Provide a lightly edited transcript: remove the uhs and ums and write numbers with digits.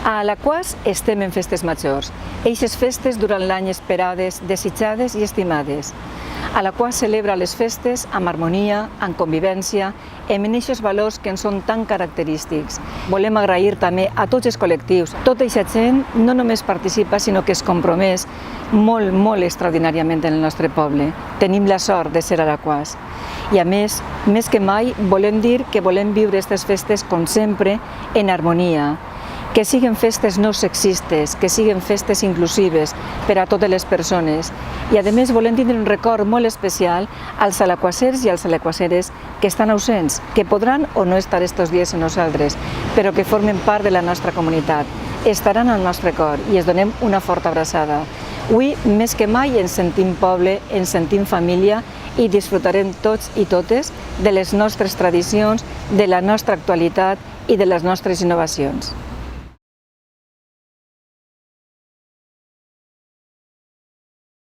A Alaquàs estem en festes majors, eixes festes durant l'any esperades, desitjades i estimades. Alaquàs celebra les festes amb harmonia, amb convivència, amb aquests valors que ens són tan característics. Volem agrair també a tots els col·lectius. Tota aquesta gent no només participa, sinó que es compromès molt extraordinàriament en el nostre poble. Tenim la sort de ser alaquàs. I a més que mai, volem dir que volem viure aquestes festes, com sempre, en harmonia. Que siguin festes no sexistes, que siguin festes inclusives per a totes les persones. I a més volem tindre un record molt especial als alaquasers i als alaquaseres que estan ausents, que podran o no estar estos dies amb nosaltres, però que formen part de la nostra comunitat. Estaran al nostre cor i es donem una forta abraçada. Avui, més que mai, ens sentim poble, ens sentim família i disfrutarem tots i totes de les nostres tradicions, de la nostra actualitat i de les nostres innovacions.